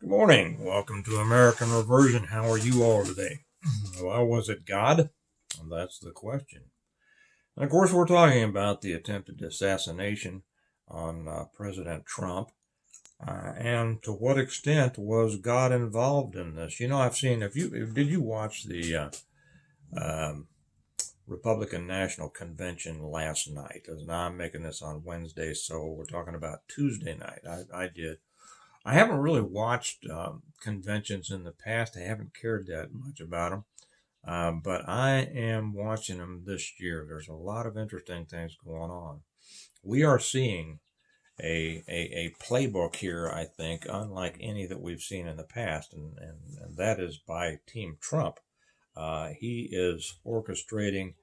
Good morning. Welcome to American Reversion. How are you all today? Well, was it God? Well, that's the question. And of course, we're talking about the attempted assassination on President Trump. And to what extent was God involved in this? I've seen. Did you watch the um, Republican National Convention last night? Now I'm making this on Wednesday, so we're talking about Tuesday night. I did. I haven't really watched conventions in the past. I haven't cared that much about them. But I am watching them this year. There's a lot of interesting things going on. We are seeing a playbook here, I think, unlike any that we've seen in the past, and that is by Team Trump. He is orchestrating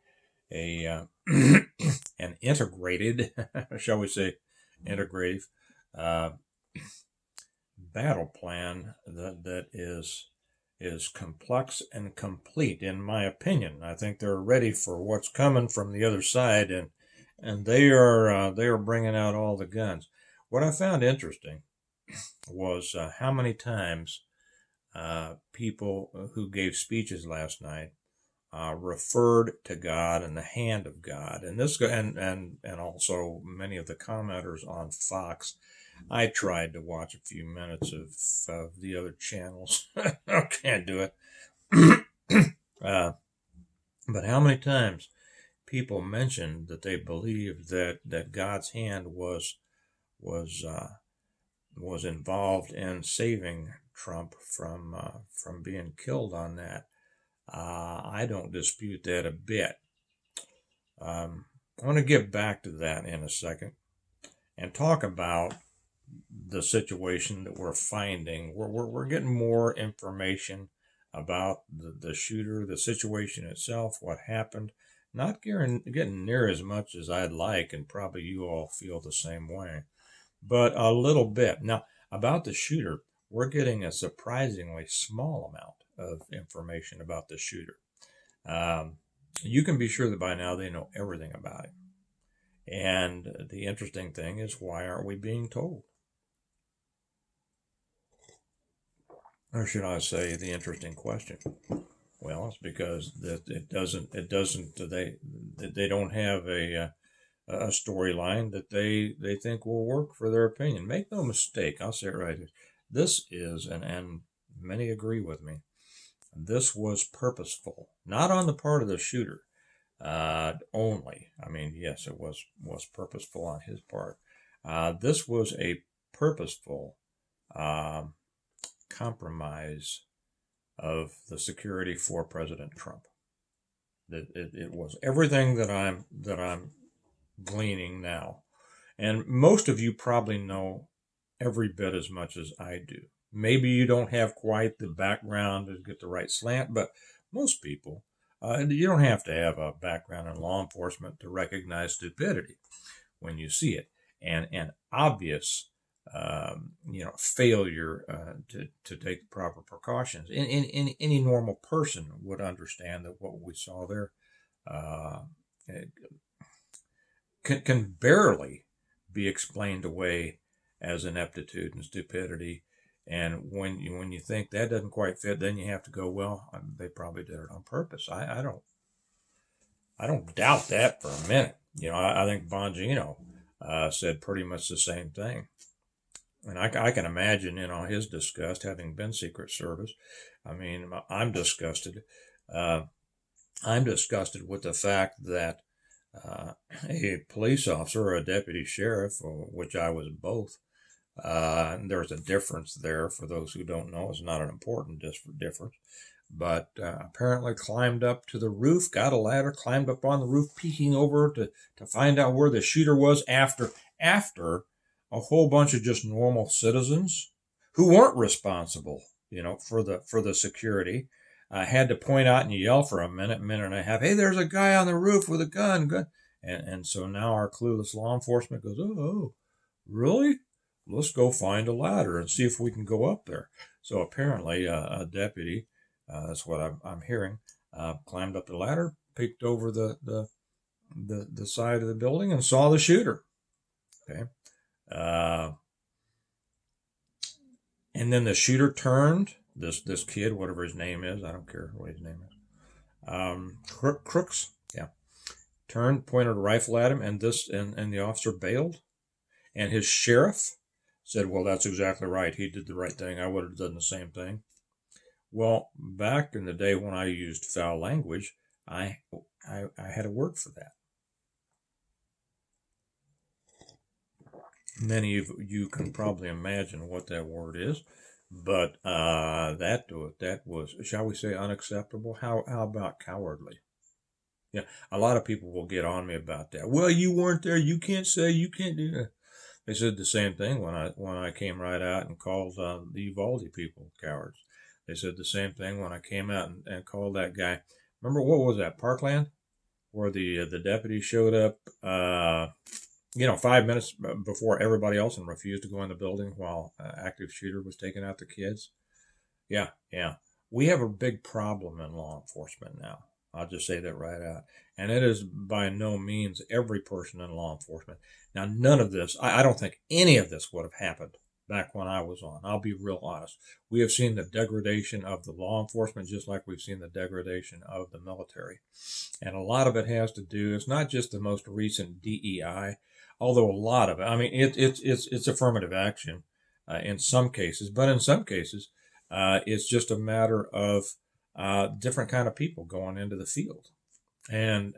a an integrated, shall we say, integrative uh, battle plan that is complex and complete, in my opinion. I think they're ready for what's coming from the other side, and they are bringing out all the guns. What I found interesting was how many times people who gave speeches last night referred to God and the hand of God, and and also many of the commenters on Fox. I tried to watch a few minutes of the other channels. I can't do it. But how many times people mentioned that they believed that God's hand was was involved in saving Trump from being killed on that? I don't dispute that a bit. I want to get back to that in a second and talk about the situation that we're finding. We're getting more information about the shooter, the situation itself, what happened. Not getting near as much as I'd like, and probably you all feel the same way, but a little bit. Now, about the shooter, we're getting a surprisingly small amount of information about the shooter. You can be sure that by now they know everything about him. And the interesting thing is, why aren't we being told? Or should I say, the interesting question? Well, it's because that they don't have a storyline that they think will work for their opinion. Make no mistake, I'll say it right here. This is, and many agree with me, this was purposeful, not on the part of the shooter only. I mean, yes, it was purposeful on his part. This was a purposeful compromise of the security for President Trump. It was everything that I'm gleaning now, and most of you probably know every bit as much as I do. Maybe you don't have quite the background to get the right slant, but most people, you don't have to have a background in law enforcement to recognize stupidity when you see it, and obvious failure to take the proper precautions. Any normal person would understand that what we saw there uh, can barely be explained away as ineptitude and stupidity. And when you think that doesn't quite fit, then you have to go, well, they probably did it on purpose. I don't doubt that for a minute. I think Bongino said pretty much the same thing. And I can imagine, his disgust, having been Secret Service. I mean, I'm disgusted. I'm disgusted with the fact that a police officer or a deputy sheriff, which I was both, there's a difference there for those who don't know. It's not an important difference. But apparently climbed up to the roof, got a ladder, climbed up on the roof, peeking over to find out where the shooter was after a whole bunch of just normal citizens who weren't responsible, for the security, had to point out and yell for a minute and a half. Hey, there's a guy on the roof with a gun. And so now our clueless law enforcement goes, oh, really? Let's go find a ladder and see if we can go up there. So apparently, a deputy, that's what I'm hearing, climbed up the ladder, peeked over the side of the building, and saw the shooter. Okay. And then the shooter turned, this kid, whatever his name is, I don't care what his name is, Crooks, yeah, turned, pointed a rifle at him, and the officer bailed. And his sheriff said, well, that's exactly right. He did the right thing. I would have done the same thing. Well, back in the day when I used foul language, I had a word for that. Many of you can probably imagine what that word is, but that was, shall we say, unacceptable. How about cowardly? Yeah, a lot of people will get on me about that. Well, you weren't there. You can't say. You can't do that. They said the same thing when I came right out and called the Uvalde people cowards. They said the same thing when I came out and called that guy. Remember, what was that, Parkland, where the deputy showed up, 5 minutes before everybody else and refused to go in the building while active shooter was taking out the kids? Yeah. We have a big problem in law enforcement now. I'll just say that right out. And it is by no means every person in law enforcement. Now, none of this, I don't think any of this would have happened back when I was on. I'll be real honest. We have seen the degradation of the law enforcement just like we've seen the degradation of the military. And a lot of it has to do, it's not just the most recent DEI, although a lot of it, I mean, it's affirmative action in some cases, but in some cases, it's just a matter of different kind of people going into the field. And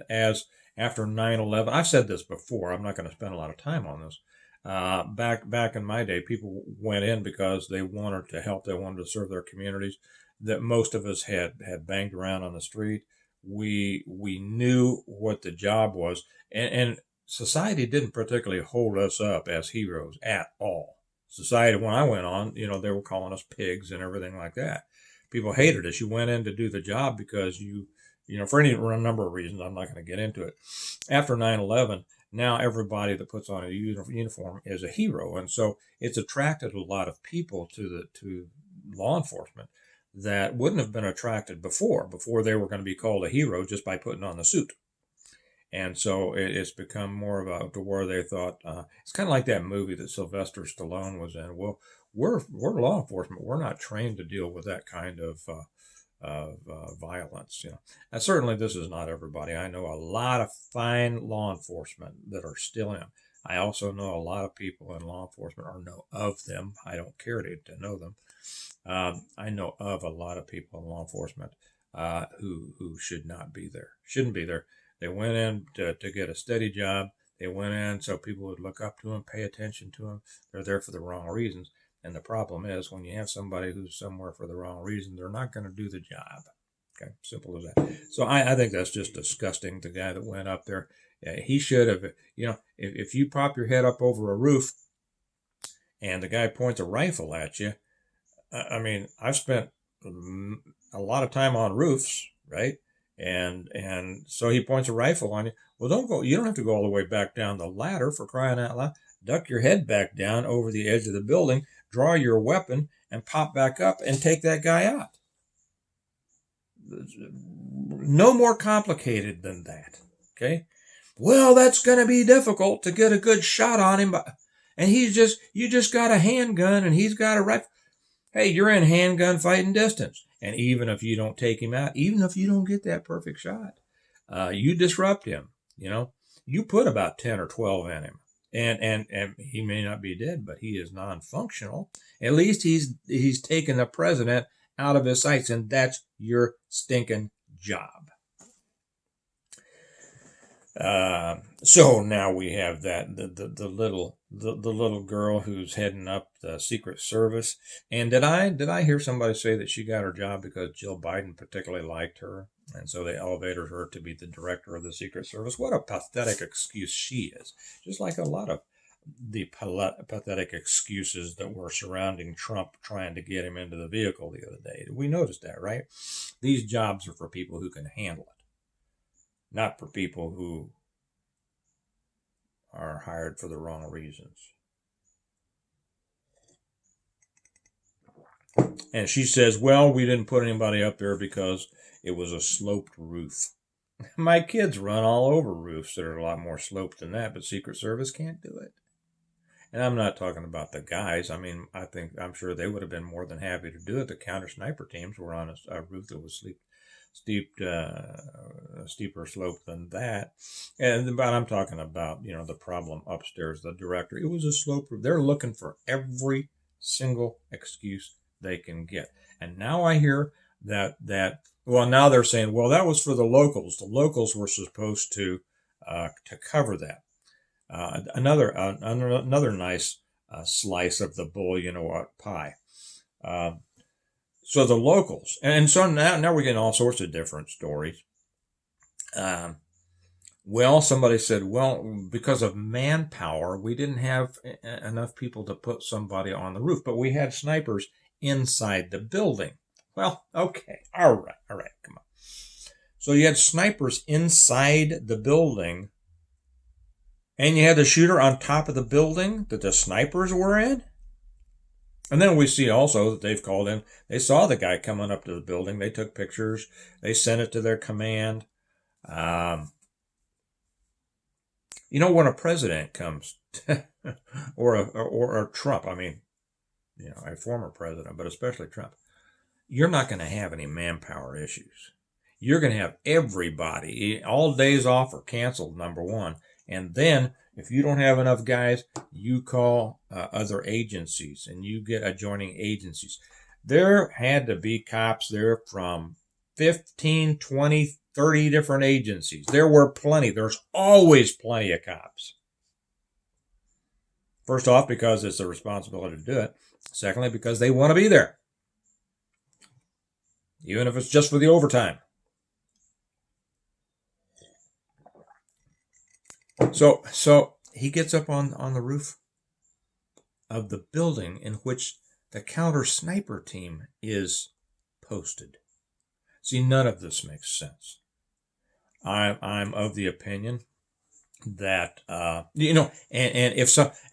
as after 9/11, I've said this before, I'm not going to spend a lot of time on this. Back in my day, people went in because they wanted to help, they wanted to serve their communities. That most of us had banged around on the street. We knew what the job was, and society didn't particularly hold us up as heroes at all. Society, when I went on, they were calling us pigs and everything like that. People hated us. You went in to do the job because for any number of reasons, I'm not going to get into it. After 9/11, now everybody that puts on a uniform is a hero. And so it's attracted a lot of people to law enforcement that wouldn't have been attracted before they were going to be called a hero just by putting on the suit. And so it's become more of a, to where they thought, it's kind of like that movie that Sylvester Stallone was in. Well, we're law enforcement. We're not trained to deal with that kind of violence. And certainly this is not everybody. I know a lot of fine law enforcement that are still in. I also know a lot of people in law enforcement, or know of them. I don't care to know them. I know of a lot of people in law enforcement who should not be there, shouldn't be there. They went in to get a steady job. They went in so people would look up to them, pay attention to them. They're there for the wrong reasons. And the problem is when you have somebody who's somewhere for the wrong reason, they're not going to do the job. Okay, simple as that. So I think that's just disgusting. The guy that went up there, he should have, if you pop your head up over a roof and the guy points a rifle at you, I mean, I've spent a lot of time on roofs, right? And so he points a rifle on you. Well, you don't have to go all the way back down the ladder, for crying out loud. Duck your head back down over the edge of the building, draw your weapon, and pop back up and take that guy out. No more complicated than that. Okay? Well, that's going to be difficult to get a good shot on him, and you just got a handgun and he's got a rifle. Hey, you're in handgun fighting distance. And even if you don't take him out, even if you don't get that perfect shot, you disrupt him. You put about 10 or 12 in him. And he may not be dead, but he is non-functional. At least he's taken the president out of his sights, and that's your stinking job. So now we have that the little girl who's heading up the Secret Service. And did I hear somebody say that she got her job because Jill Biden particularly liked her, and so they elevated her to be the director of the Secret Service? What a pathetic excuse she is. Just like a lot of the pathetic excuses that were surrounding Trump trying to get him into the vehicle the other day. We noticed that, right? These jobs are for people who can handle it, not for people who are hired for the wrong reasons. And she says, well, we didn't put anybody up there because it was a sloped roof. My kids run all over roofs that are a lot more sloped than that, but Secret Service can't do it. And I'm not talking about the guys. I mean, I'm sure they would have been more than happy to do it. The counter sniper teams were on a roof that was steeper slope than that. But I'm talking about, the problem upstairs, the director. It was a slope roof. They're looking for every single excuse they can get. And now I hear well, now they're saying, well, that was for the locals. The locals were supposed to cover that. Another nice slice of the bull, pie. So the locals, and so now we're getting all sorts of different stories. Well, somebody said, well, because of manpower, we didn't have enough people to put somebody on the roof, but we had snipers inside the building. Well, okay, all right, come on. So you had snipers inside the building, and you had the shooter on top of the building that the snipers were in? And then we see also that they've called in. They saw the guy coming up to the building. They took pictures. They sent it to their command. When a president comes, or a Trump, I mean, a former president, but especially Trump, you're not going to have any manpower issues. You're going to have everybody, all days off are canceled, number one. And then if you don't have enough guys, you call other agencies and you get adjoining agencies. There had to be cops there from 15, 20, 30 different agencies. There were plenty. There's always plenty of cops. First off, because it's their responsibility to do it. Secondly, because they want to be there. Even if it's just for the overtime. So he gets up on the roof of the building in which the counter sniper team is posted. See, none of this makes sense. I'm of the opinion that and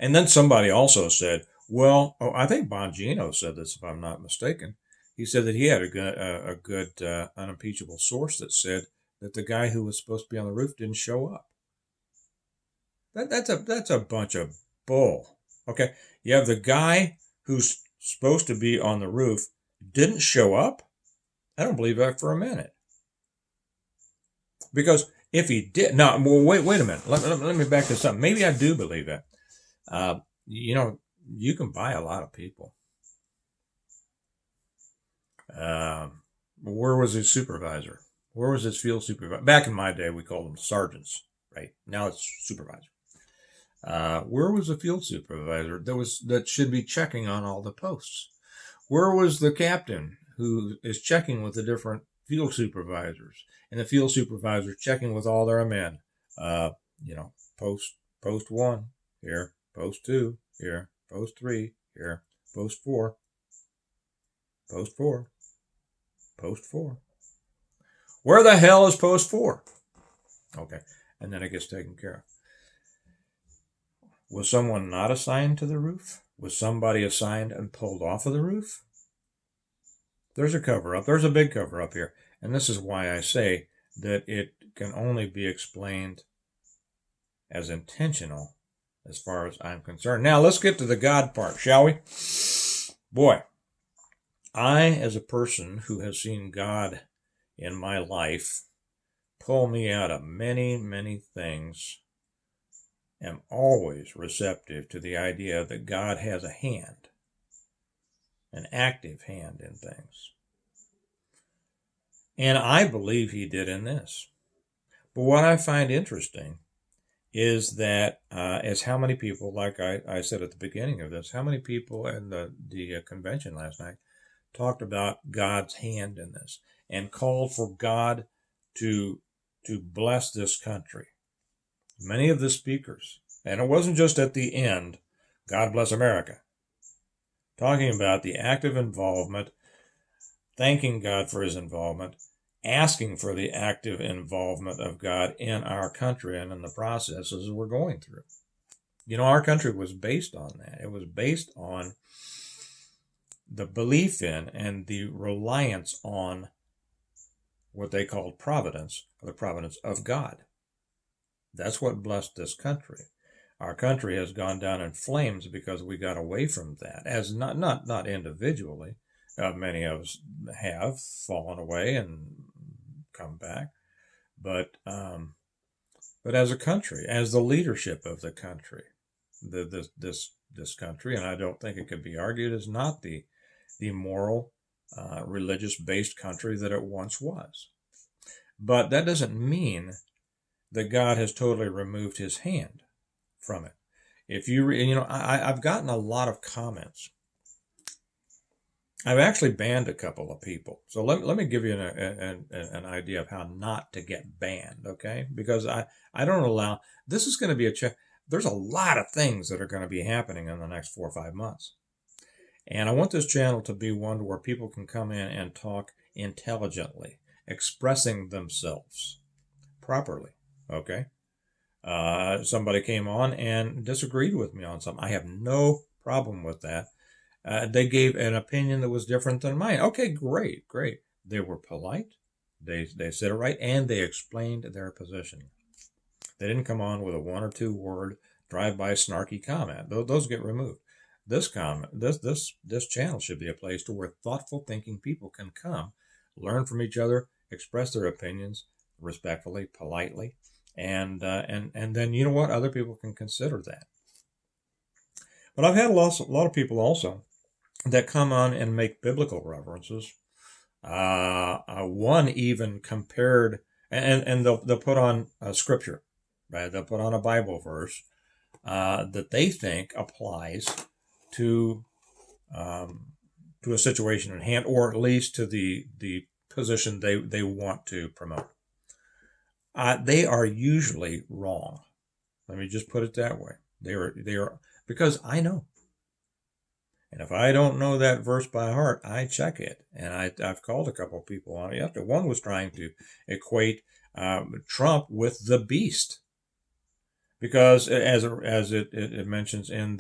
then somebody also said, well, I think Bongino said this, if I'm not mistaken. He said that he had a good unimpeachable source that said that the guy who was supposed to be on the roof didn't show up. That's a bunch of bull. Okay, you have the guy who's supposed to be on the roof didn't show up. I don't believe that for a minute. Because if he did, wait a minute. Let me back this up. Maybe I do believe that. You can buy a lot of people. Where was his supervisor? Where was his field supervisor? Back in my day, we called them sergeants, right? Now it's supervisor. Where was the field supervisor that should be checking on all the posts? Where was the captain who is checking with the different field supervisors, and the field supervisor checking with all their men? Post 1 here, post 2 here, post 3 here, post 4, post 4, post 4. Where the hell is post 4? Okay, and then it gets taken care of. Was someone not assigned to the roof? Was somebody assigned and pulled off of the roof? There's a cover-up. There's a big cover-up here. And this is why I say that it can only be explained as intentional as far as I'm concerned. Now, let's get to the God part, shall we? Boy, I, as a person who has seen God in my life pull me out of many, many things, am always receptive to the idea that God has a hand, an active hand in things. And I believe he did in this. But what I find interesting is that as how many people, like I said at the beginning of this, how many people in the convention last night talked about God's hand in this and called for God to bless this country. Many of the speakers, and it wasn't just at the end, God bless America, talking about the active involvement, thanking God for his involvement, asking for the active involvement of God in our country and in the processes we're going through. Our country was based on that. It was based on the belief in and the reliance on what they called providence, or the providence of God. That's what blessed this country. our country has gone down in flames because we got away from that. As not individually, many of us have fallen away and come back, but as a country, as the leadership of the country, this country, and I don't think it could be argued, is not the moral, religious based country that it once was. But that doesn't mean that God has totally removed His hand from it. If I've gotten a lot of comments. I've actually banned a couple of people. So let me give you an idea of how not to get banned, okay? Because I don't allow, this is going to be there's a lot of things that are going to be happening in the next 4 or 5 months. And I want this channel to be one where people can come in and talk intelligently, expressing themselves properly, okay? Somebody came on and disagreed with me on something. I have no problem with that. They gave an opinion that was different than mine. Okay, great. They were polite. They said it right, and they explained their position. They didn't come on with a 1 or 2 word drive-by snarky comment. Those get removed. This channel should be a place to where thoughtful thinking people can come, learn from each other, express their opinions respectfully, politely, and then you know what? Other people can consider that. But I've had a lot of people also that come on and make biblical references. One even compared, and they'll put on a scripture, right? They'll put on a Bible verse that they think applies to a situation at hand, or at least to the position they want to promote. They are usually wrong. Let me just put it that way. They are because I know. And if I don't know that verse by heart, I check it. And I've called a couple of people on it yesterday. One was trying to equate Trump with the beast, because as it mentions in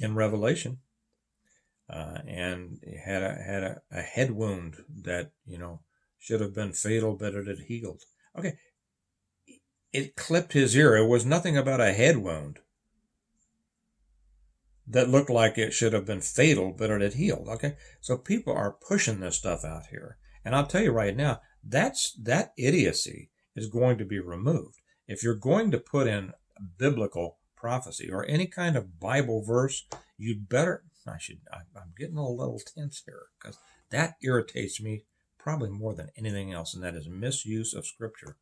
Revelation, and he had a head wound that should have been fatal, but it had healed. Okay, it clipped his ear. It was nothing about a head wound that looked like it should have been fatal, but it had healed. Okay, so people are pushing this stuff out here, and I'll tell you right now, that idiocy is going to be removed. If you're going to put in biblical prophecy or any kind of Bible verse, you'd better. I'm getting a little tense here because that irritates me probably more than anything else, and that is misuse of Scripture.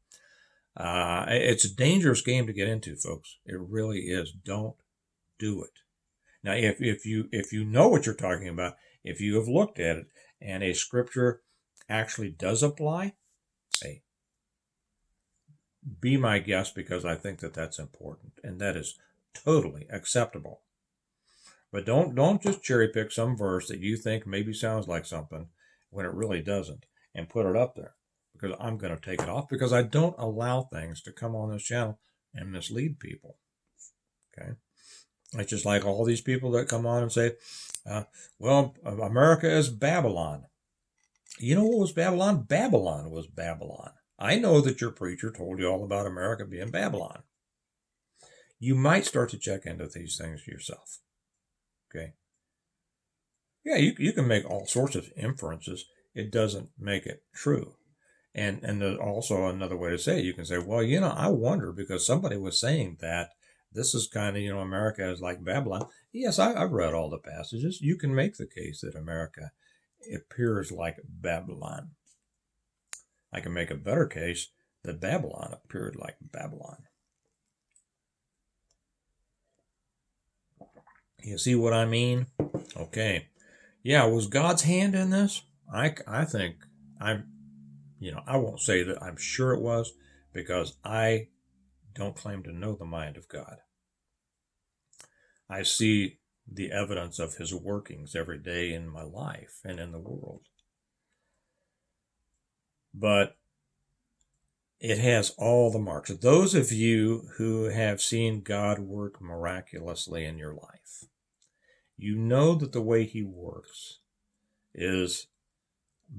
It's a dangerous game to get into, folks. It really is. Don't do it. Now, if you know what you're talking about, if you have looked at it and a scripture actually does apply, hey, be my guest, because I think that that's important, and that is totally acceptable. But don't just cherry pick some verse that you think maybe sounds like something when it really doesn't and put it up there, because I'm going to take it off, because I don't allow things to come on this channel and mislead people. Okay. It's just like all these people that come on and say, well, America is Babylon. You know what was Babylon? Babylon was Babylon. I know that your preacher told you all about America being Babylon. You might start to check into these things yourself. Okay? Yeah, you can make all sorts of inferences. It doesn't make it true. And there's also another way to say it. You can say, well, I wonder, because somebody was saying that this is kind of, America is like Babylon. Yes, I've read all the passages. You can make the case that America appears like Babylon. I can make a better case that Babylon appeared like Babylon. You see what I mean? Okay. Yeah, was God's hand in this? I think I won't say that I'm sure it was, because I don't claim to know the mind of God. I see the evidence of His workings every day in my life and in the world. But it has all the marks. Those of you who have seen God work miraculously in your life, you know that the way He works is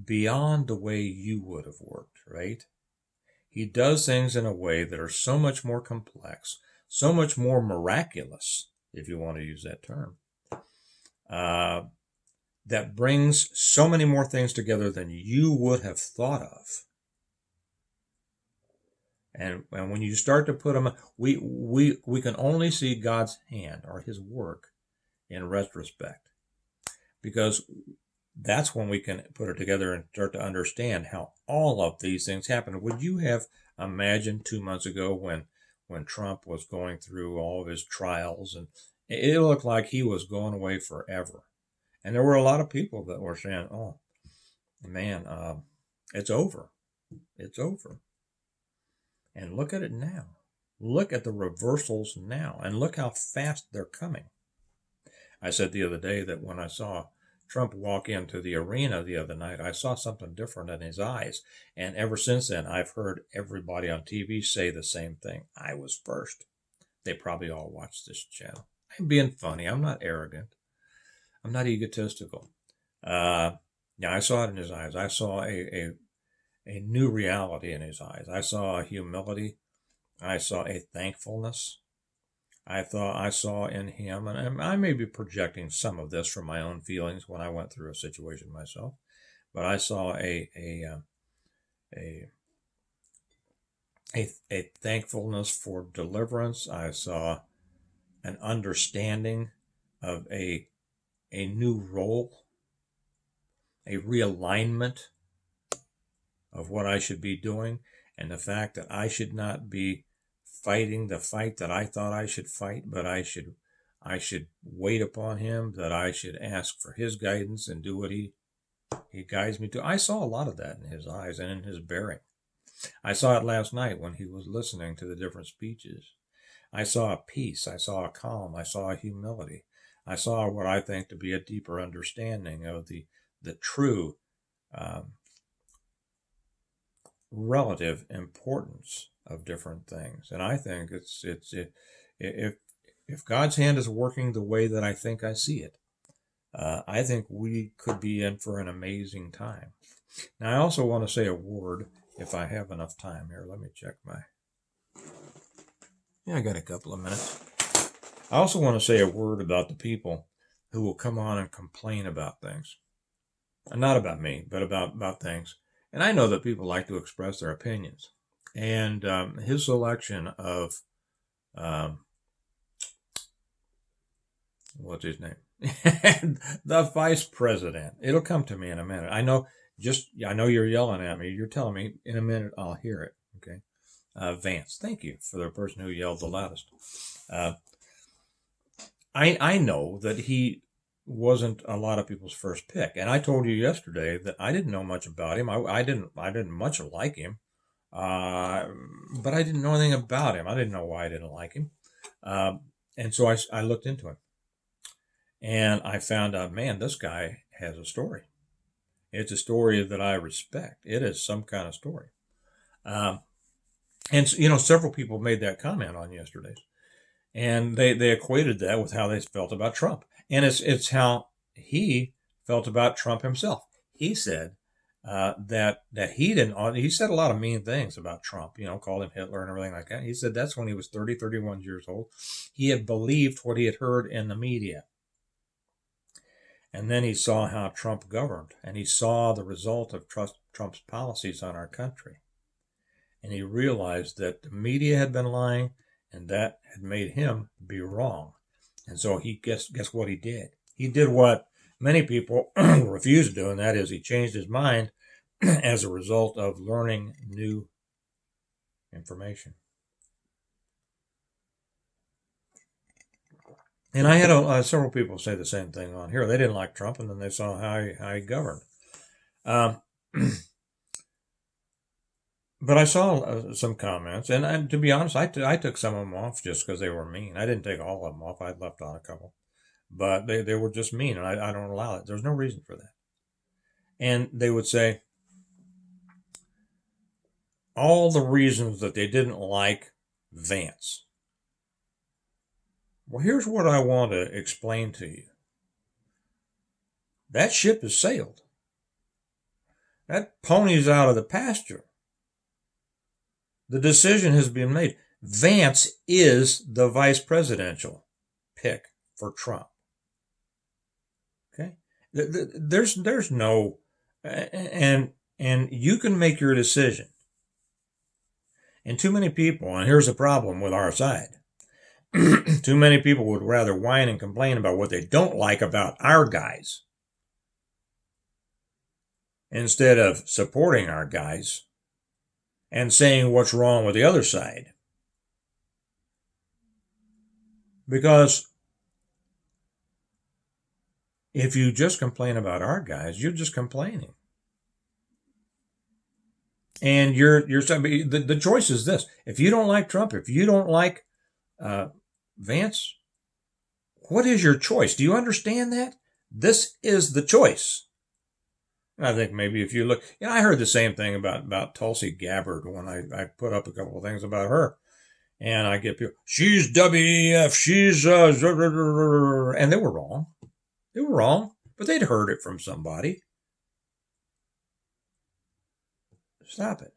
beyond the way you would have worked, right? He does things in a way that are so much more complex, so much more miraculous, if you want to use that term, that brings so many more things together than you would have thought of. And when you start to put them, we can only see God's hand or his work in retrospect, because that's when we can put it together and start to understand how all of these things happen. Would you have imagined 2 months ago when Trump was going through all of his trials, and it looked like he was going away forever? And there were a lot of people that were saying, oh, man, it's over. It's over. And look at it now. Look at the reversals now, and look how fast they're coming. I said the other day that when I saw Trump walk into the arena the other night, I saw something different in his eyes. And ever since then, I've heard everybody on TV say the same thing. I was first. They probably all watch this channel. I'm being funny. I'm not arrogant. I'm not egotistical. Yeah, I saw it in his eyes. I saw a new reality in his eyes. I saw a humility. I saw a thankfulness. I saw in him, and I may be projecting some of this from my own feelings when I went through a situation myself, but I saw a thankfulness for deliverance. I saw an understanding of a new role, a realignment of what I should be doing, and the fact that I should not be fighting the fight that I thought I should fight, but I should wait upon him, that I should ask for his guidance and do what he guides me to. I saw a lot of that in his eyes and in his bearing. I saw it last night when he was listening to the different speeches. I saw a peace. I saw a calm. I saw a humility. I saw what I think to be a deeper understanding of the true relative importance of different things. And I think if God's hand is working the way that I think I see it, I think we could be in for an amazing time. Now, I also want to say a word, if I have enough time here. Let me check I got a couple of minutes. I also want to say a word about the people who will come on and complain about things. Not about me, but about things. And I know that people like to express their opinions. And his selection of, what's his name? The vice president. It'll come to me in a minute. I know you're yelling at me. You're telling me in a minute I'll hear it. Okay. Vance, thank you for the person who yelled the loudest. I know that he wasn't a lot of people's first pick, and I told you yesterday that I didn't know much about him. I didn't much like him, but I didn't know anything about him. I didn't know why I didn't like him, and so I looked into him, and I found out, man, this guy has a story. It's a story that I respect. It is some kind of story, and several people made that comment on yesterday's. And they equated that with how they felt about Trump. And it's how he felt about Trump himself. He said that he said a lot of mean things about Trump, called him Hitler and everything like that. He said that's when he was 31 years old. He had believed what he had heard in the media. And then he saw how Trump governed, and he saw the result of Trump's policies on our country. And he realized that the media had been lying, and that had made him be wrong. And so he guess what he did? He did what many people refuse to do, and that is he changed his mind as a result of learning new information. And I had several people say the same thing on here. They didn't like Trump, and then they saw how he governed. But I saw some comments, and to be honest, I took some of them off just because they were mean. I didn't take all of them off. I left on a couple. But they were just mean, and I don't allow it. There's no reason for that. And they would say all the reasons that they didn't like Vance. Well, here's what I want to explain to you. That ship has sailed. That pony's out of the pasture. The decision has been made. Vance is the vice presidential pick for Trump. Okay, there's no, and you can make your decision. And too many people, and here's the problem with our side, too many people would rather whine and complain about what they don't like about our guys instead of supporting our guys and saying what's wrong with the other side. Because if you just complain about our guys, you're just complaining. And the choice is this. If you don't like Trump, if you don't like Vance, what is your choice? Do you understand that? This is the choice. I think maybe if you look, I heard the same thing about Tulsi Gabbard when I put up a couple of things about her. And I get people, she's WEF, she's, and they were wrong. They were wrong, but they'd heard it from somebody. Stop it.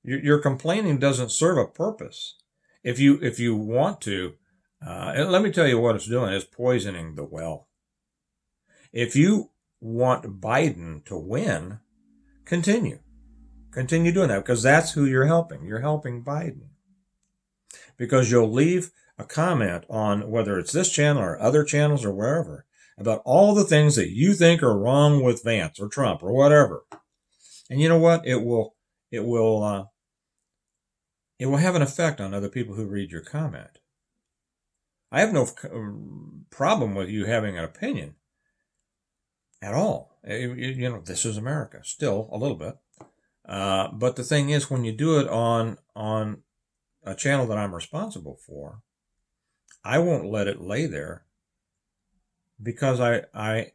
Your complaining doesn't serve a purpose. If you want to, and let me tell you what it's doing, it's poisoning the well. If you want Biden to win, continue doing that, because that's who you're helping. You're helping Biden. Because you'll leave a comment on whether it's this channel or other channels or wherever about all the things that you think are wrong with Vance or Trump or whatever. And you know what? It will have an effect on other people who read your comment. I have no problem with you having an opinion at all. This is America, still a little bit. But the thing is, when you do it on a channel that I'm responsible for, I won't let it lay there, because I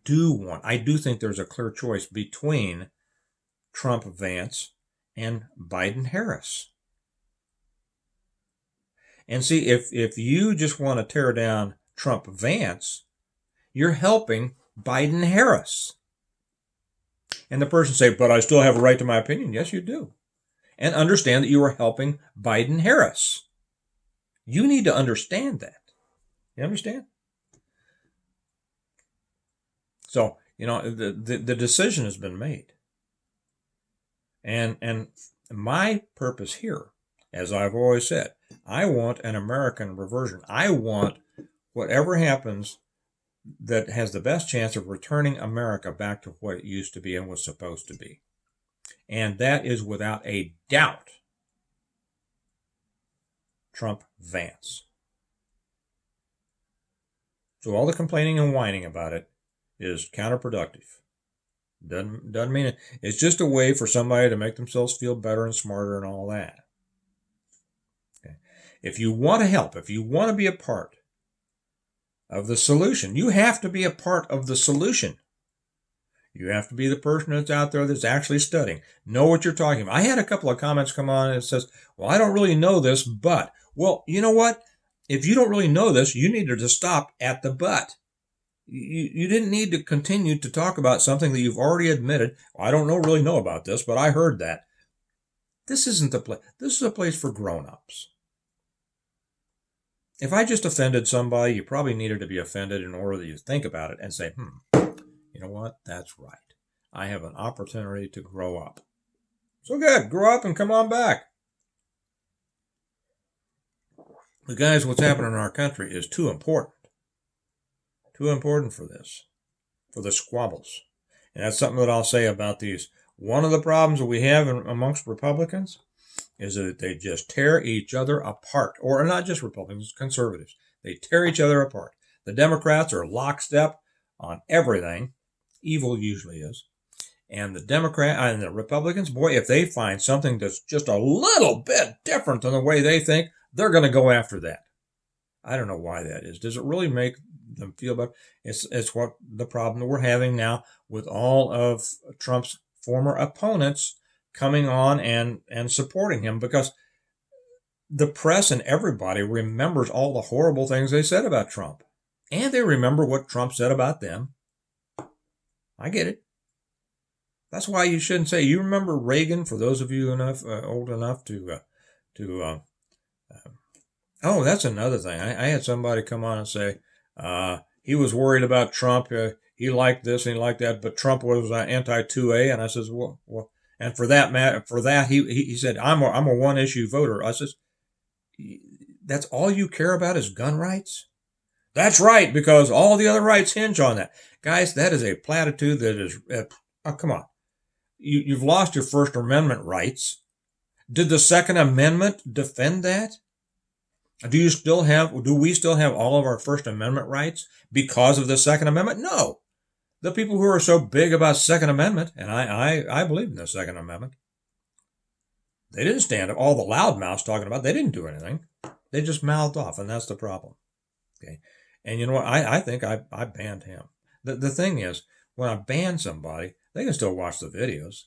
do think there's a clear choice between Trump Vance and Biden Harris. And see, if you just want to tear down Trump Vance, you're helping Biden Harris. And the person say, but I still have a right to my opinion. Yes, you do. And understand that you are helping Biden Harris. You need to understand that. You understand? So, the decision has been made. And my purpose here, as I've always said, I want an American reversion. I want whatever happens that has the best chance of returning America back to what it used to be and was supposed to be. And that is without a doubt Trump Vance. So all the complaining and whining about it is counterproductive. Doesn't mean it. It's just a way for somebody to make themselves feel better and smarter and all that. Okay. If you want to help, if you want to be a part of the solution, you have to be a part of the solution. You have to be the person that's out there that's actually studying. Know what you're talking about. I had a couple of comments come on and it says, well, I don't really know this, but. Well, you know what? If you don't really know this, you need to just stop at the but. You didn't need to continue to talk about something that you've already admitted. Well, I don't really know about this, but I heard that. This isn't the place. This is a place for grown-ups. If I just offended somebody, you probably needed to be offended in order that you think about it and say, you know what? That's right. I have an opportunity to grow up. So good. Grow up and come on back. But guys, what's happening in our country is too important. Too important for this. For the squabbles. And that's something that I'll say about these. One of the problems that we have amongst Republicans is that they just tear each other apart. Or not just Republicans, conservatives. They tear each other apart. The Democrats are lockstep on everything. Evil usually is. And the Republicans, boy, if they find something that's just a little bit different than the way they think, they're going to go after that. I don't know why that is. Does it really make them feel better? It's what the problem that we're having now with all of Trump's former opponents coming on and supporting him, because the press and everybody remembers all the horrible things they said about Trump. And they remember what Trump said about them. I get it. That's why you shouldn't say, you remember Reagan, for those of you old enough to Oh, that's another thing. I had somebody come on and say he was worried about Trump. He liked this and he liked that, but Trump was anti-2A. And I says, well, and for that, he said, I'm a one issue voter. I says, that's all you care about is gun rights? That's right, because all the other rights hinge on that. Guys, that is a platitude that is, oh, come on. You've lost your First Amendment rights. Did the Second Amendment defend that? Do we still have all of our First Amendment rights because of the Second Amendment? No. The people who are so big about Second Amendment, and I believe in the Second Amendment, they didn't stand up. All the loudmouths talking about, they didn't do anything. They just mouthed off, and that's the problem. Okay. And you know what? I think I banned him. The thing is, when I ban somebody, they can still watch the videos.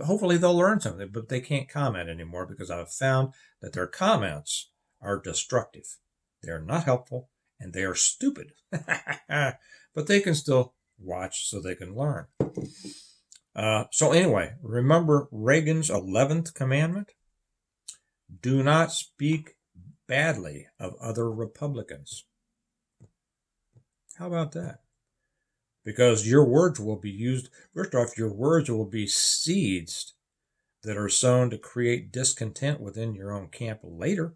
Hopefully they'll learn something, but they can't comment anymore because I've found that their comments are destructive. They're not helpful, and they are stupid. But they can still watch so they can learn. So anyway, remember Reagan's 11th commandment? Do not speak badly of other Republicans. How about that? Because your words will be used, first off, your words will be seeds that are sown to create discontent within your own camp later.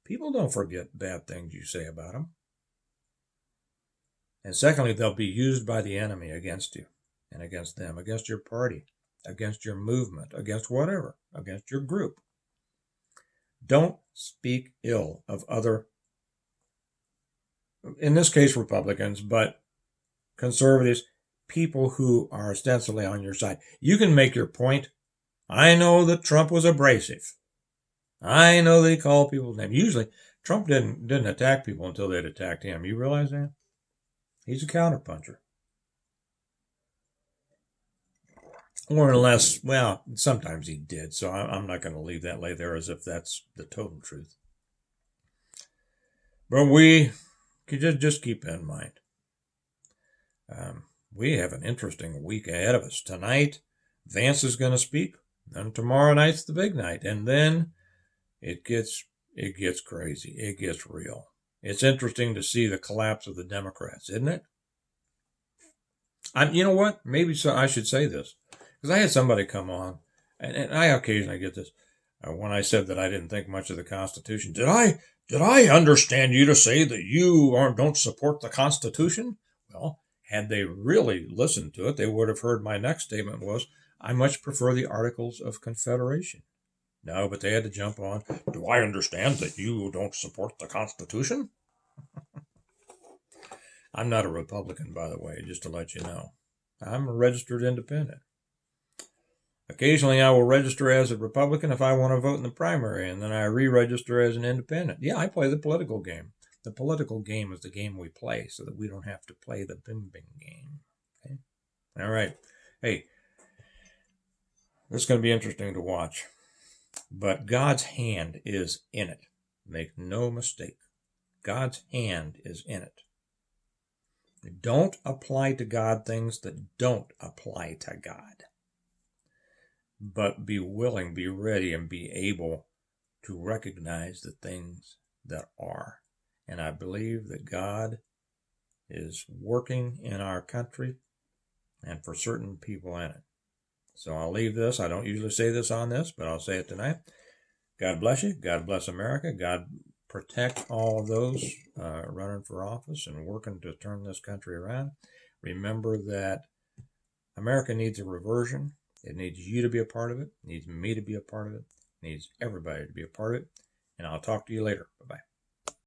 People don't forget bad things you say about them. And secondly, they'll be used by the enemy against you and against them, against your party, against your movement, against whatever, against your group. Don't speak ill of other, in this case, Republicans, but conservatives, people who are ostensibly on your side. You can make your point. I know that Trump was abrasive. I know that he called people's names. Usually, Trump didn't attack people until they'd attacked him. You realize that? He's a counterpuncher. Or unless, well, sometimes he did. So I'm not going to leave that lay there as if that's the total truth. But we could just keep that in mind. We have an interesting week ahead of us. Tonight, Vance is going to speak. Then tomorrow night's the big night. And then it gets crazy. It gets real. It's interesting to see the collapse of the Democrats, isn't it? You know what? Maybe so. I should say this. Because I had somebody come on, and I occasionally get this, when I said that I didn't think much of the Constitution. Did I understand you to say that you don't support the Constitution? Well, had they really listened to it, they would have heard my next statement was, I much prefer the Articles of Confederation. No, but they had to jump on, do I understand that you don't support the Constitution? I'm not a Republican, by the way, just to let you know. I'm a registered independent. Occasionally, I will register as a Republican if I want to vote in the primary, and then I re-register as an independent. Yeah, I play the political game. The political game is the game we play so that we don't have to play the bing-bing game. Okay? All right. Hey, this is going to be interesting to watch. But God's hand is in it. Make no mistake. God's hand is in it. Don't apply to God things that don't apply to God. But be willing, be ready, and be able to recognize the things that are. And I believe that God is working in our country and for certain people in it. So I'll leave this. I don't usually say this on this, but I'll say it tonight. God bless you. God bless America. God protect all of those running for office and working to turn this country around. Remember that America needs a reversion. It needs you to be a part of it. It needs me to be a part of it. It needs everybody to be a part of it. And I'll talk to you later. Bye-bye.